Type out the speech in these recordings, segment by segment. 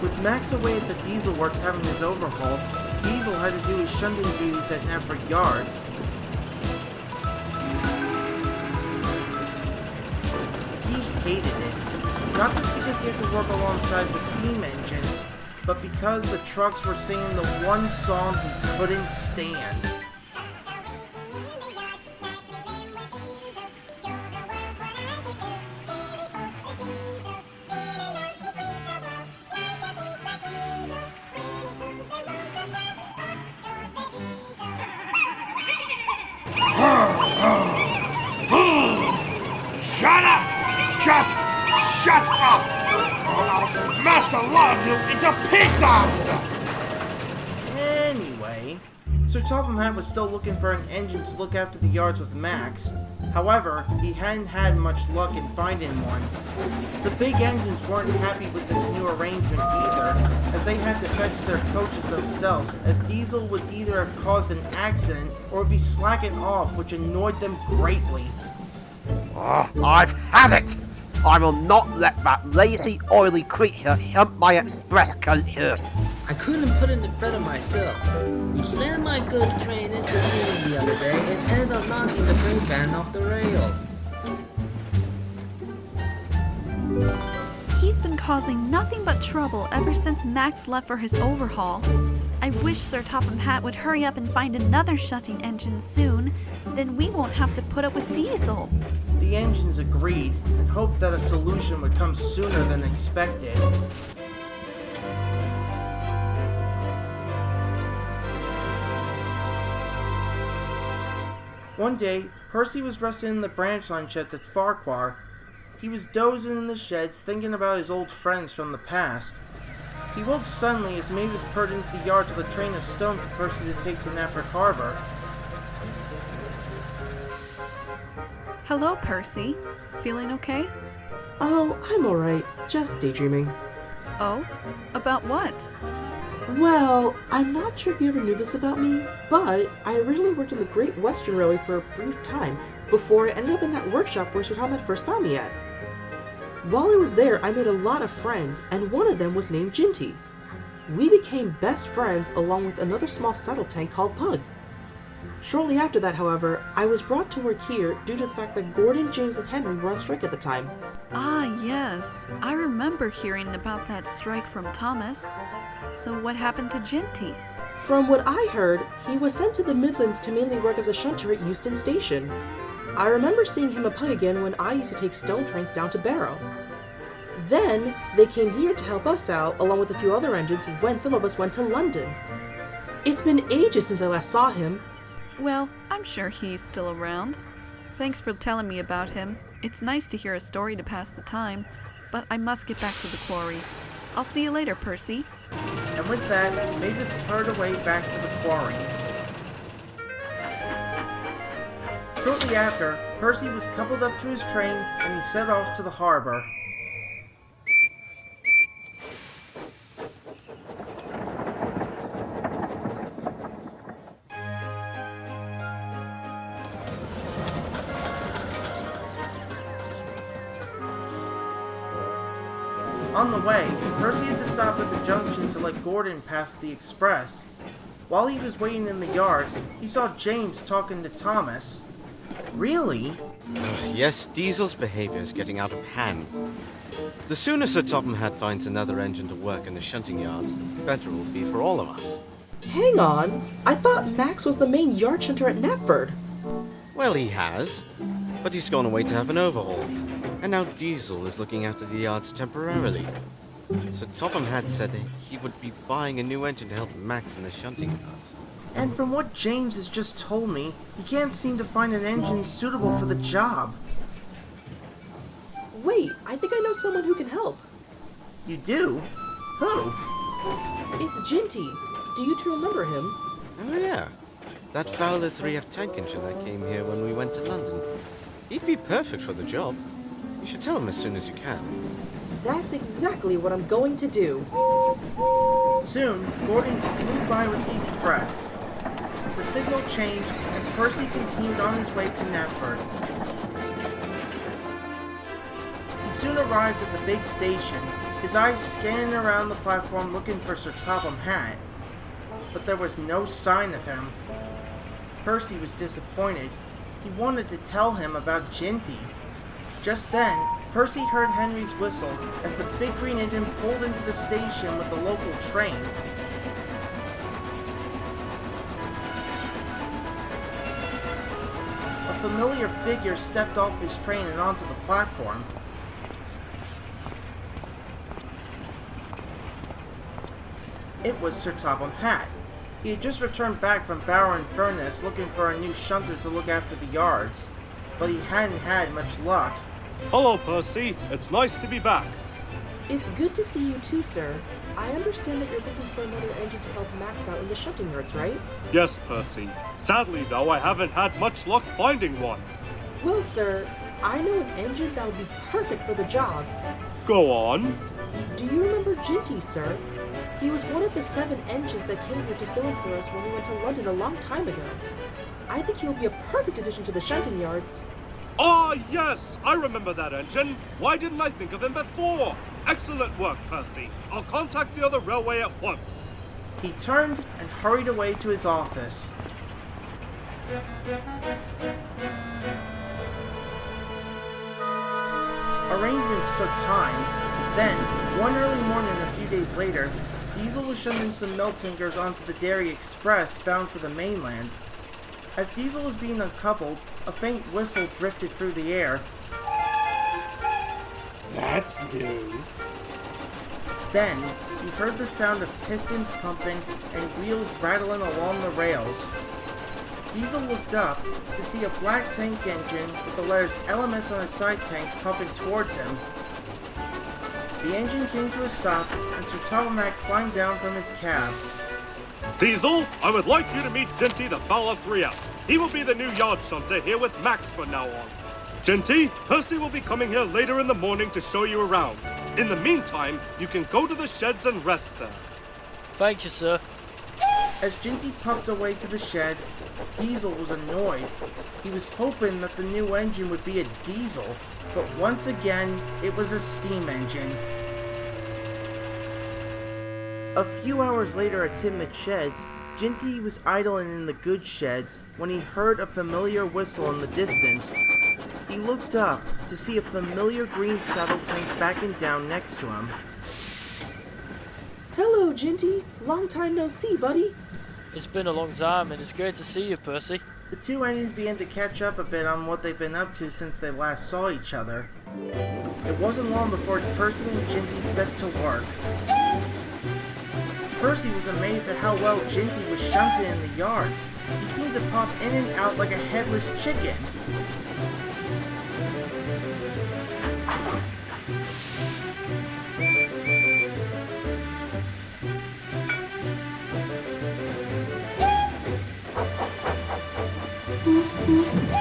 With Max away at the Diesel Works having his overhaul, Diesel had to do his shunting duties at Netford Yards. He hated it, not just because he had to work alongside the steam engines, but because the trucks were singing the one song he couldn't stand. Shut up! Just shut up! Or I'll smash the lot of you into pieces! Anyway, Sir Topham Hatt was still looking for an engine to look after the yards with Max. However, he hadn't had much luck in finding one. The big engines weren't happy with this new arrangement either, as they had to fetch their coaches themselves, as Diesel would either have caused an accident or be slacking off, which annoyed them greatly. Oh, I've had it! I will not let that lazy, oily creature shunt my express coaches. I couldn't put it better myself. He slammed my goods train into me the other day and ended up knocking the brake van off the rails. He's been causing nothing but trouble ever since Max left for his overhaul. I wish Sir Topham Hatt would hurry up and find another shunting engine soon. Then we won't have to put up with Diesel. The engines agreed and hoped that a solution would come sooner than expected. One day, Percy was resting in the branch line sheds at Farquhar. He was dozing in the sheds thinking about his old friends from the past. He woke suddenly as Mavis purred into the yard with a train of stone for Percy to take to Netford Harbor. Hello, Percy. Feeling okay? Oh, I'm alright. Just daydreaming. Oh? About what? Well, I'm not sure if you ever knew this about me, but I originally worked in the Great Western Railway for a brief time before I ended up in that workshop where Sir Topham had first found me at. While I was there, I made a lot of friends, and one of them was named Jinty. We became best friends along with another small saddle tank called Pug. Shortly after that, however, I was brought to work here due to the fact that Gordon, James, and Henry were on strike at the time. Ah, yes. I remember hearing about that strike from Thomas. So what happened to Ginty? From what I heard, he was sent to the Midlands to mainly work as a shunter at Euston Station. I remember seeing him at Pug again when I used to take stone trains down to Barrow. Then, they came here to help us out, along with a few other engines, when some of us went to London. It's been ages since I last saw him. Well, I'm sure he's still around. Thanks for telling me about him. It's nice to hear a story to pass the time, but I must get back to the quarry. I'll see you later, Percy. And with that, Mavis purred away back to the quarry. Shortly after, Percy was coupled up to his train and he set off to the harbor. On the way, Percy had to stop at the junction to let Gordon pass the express. While he was waiting in the yards, he saw James talking to Thomas. Really? Yes, Diesel's behavior is getting out of hand. The sooner Sir Topham Hatt finds another engine to work in the shunting yards, the better it will be for all of us. Hang on, I thought Max was the main yard shunter at Netford. Well, he has, but he's gone away to have an overhaul. And now Diesel is looking after the yards temporarily. Sir Topham Hatt said that he would be buying a new engine to help Max in the shunting yards. And from what James has just told me, he can't seem to find an engine suitable for the job. Wait, I think I know someone who can help. You do? Who? It's Jinty. Do you two remember him? Oh yeah, that Fowler 3F tank engine that came here when we went to London. He'd be perfect for the job. You should tell him as soon as you can. That's exactly what I'm going to do. Soon, Gordon flew by with the express. The signal changed, and Percy continued on his way to Netford. He soon arrived at the big station, his eyes scanning around the platform looking for Sir Topham Hatt. But there was no sign of him. Percy was disappointed. He wanted to tell him about Jinty. Just then, Percy heard Henry's whistle as the big green engine pulled into the station with the local train. A familiar figure stepped off his train and onto the platform. It was Sir Topham Hatt. He had just returned back from Barrow and Furness looking for a new shunter to look after the yards, but he hadn't had much luck. Hello, Percy. It's nice to be back. It's good to see you too, sir. I understand that you're looking for another engine to help Max out in the shunting yards, right? Yes, Percy. Sadly, though, I haven't had much luck finding one. Well, sir, I know an engine that would be perfect for the job. Go on. Do you remember Jinty, sir? He was one of the 7 engines that came here to fill in for us when we went to London a long time ago. I think he'll be a perfect addition to the shunting yards. Ah, yes! I remember that engine. Why didn't I think of him before? Excellent work, Percy. I'll contact the other railway at once. He turned and hurried away to his office. Arrangements took time. Then, one early morning a few days later, Diesel was shunting some milk tankers onto the Dairy Express bound for the mainland. As Diesel was being uncoupled, a faint whistle drifted through the air. That's new. Then, he heard the sound of pistons pumping and wheels rattling along the rails. Diesel looked up to see a black tank engine with the letters LMS on its side tanks pumping towards him. The engine came to a stop, and Sir Topham Hatt climbed down from his cab. Diesel, I would like you to meet Ginty, the Fowler 3F. He will be the new yard shunter here with Max from now on. Ginty, Percy will be coming here later in the morning to show you around. In the meantime, you can go to the sheds and rest there. Thank you, sir. As Jinty puffed away to the sheds, Diesel was annoyed. He was hoping that the new engine would be a diesel, but once again, it was a steam engine. A few hours later at Tidmouth Sheds, Jinty was idling in the goods sheds when he heard a familiar whistle in the distance. He looked up to see a familiar green saddle tank backing down next to him. Hello, Jinty. Long time no see, buddy. It's been a long time, and it's great to see you, Percy. The two engines began to catch up a bit on what they've been up to since they last saw each other. It wasn't long before Percy and Jinty set to work. Percy was amazed at how well Jinty was shunted in the yards. He seemed to pop in and out like a headless chicken.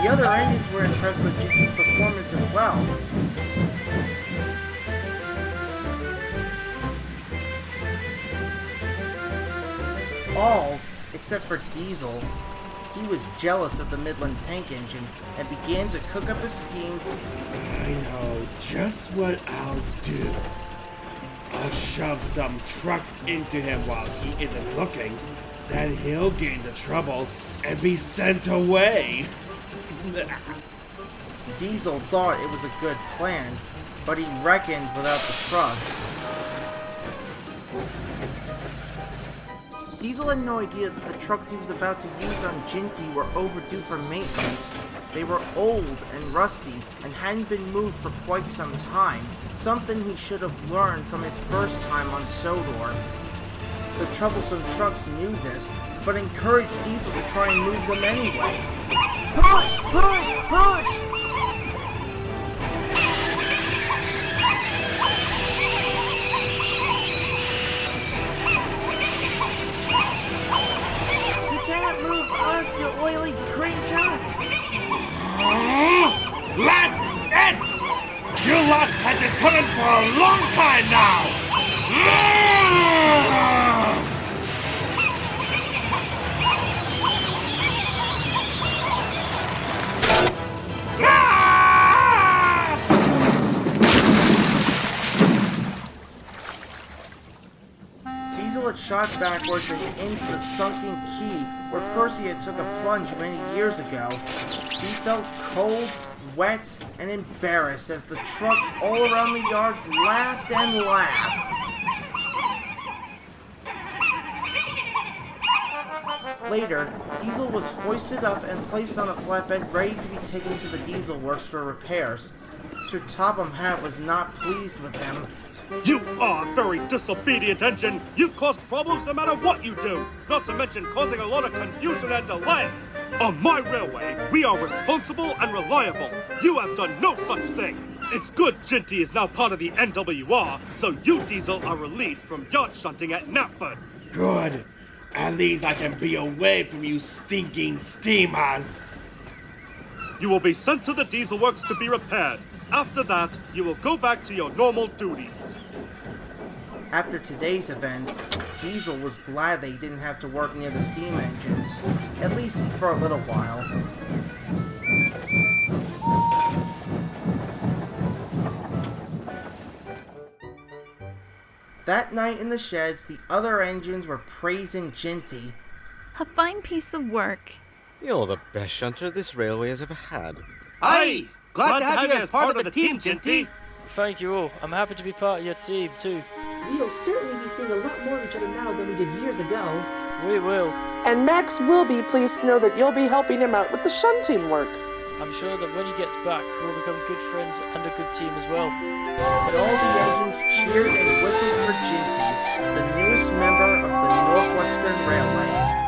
The other engines were impressed with Jinty's performance as well. All except for Diesel. He was jealous of the Midland tank engine and began to cook up a scheme. I know just what I'll do. I'll shove some trucks into him while he isn't looking. Then he'll get into trouble and be sent away. Diesel thought it was a good plan, but he reckoned without the trucks. Diesel had no idea that the trucks he was about to use on Jinty were overdue for maintenance. They were old and rusty and hadn't been moved for quite some time, something he should have learned from his first time on Sodor. The troublesome trucks knew this, but encouraged Diesel to try and move them anyway. Push! Push! Push! You can't move us, you oily creature! That's it! You lot had this coming for a long time now! shot backwards and into the sunken quay where Percy had took a plunge many years ago. He felt cold, wet, and embarrassed as the trucks all around the yards laughed and laughed. Later, Diesel was hoisted up and placed on a flatbed ready to be taken to the diesel works for repairs. Sir Topham Hatt was not pleased with him. You are a very disobedient engine. You've caused problems no matter what you do, not to mention causing a lot of confusion and delay. On my railway, we are responsible and reliable. You have done no such thing. It's good Jinty is now part of the NWR, so you, Diesel, are relieved from yard shunting at Knapford. Good. At least I can be away from you stinking steamers. You will be sent to the diesel works to be repaired. After that, you will go back to your normal duties. After today's events, Diesel was glad that he didn't have to work near the steam engines, at least for a little while. That night in the sheds, the other engines were praising Ginty. A fine piece of work. You're the best shunter this railway has ever had. Aye! Glad to have you as part of the team, Jinty! Thank you all. I'm happy to be part of your team too. We'll certainly be seeing a lot more of each other now than we did years ago. We will. And Max will be pleased to know that you'll be helping him out with the shunting work. I'm sure that when he gets back, we'll become good friends and a good team as well. And all the engines cheered and whistled for Jinty, the newest member of the Northwestern Railway.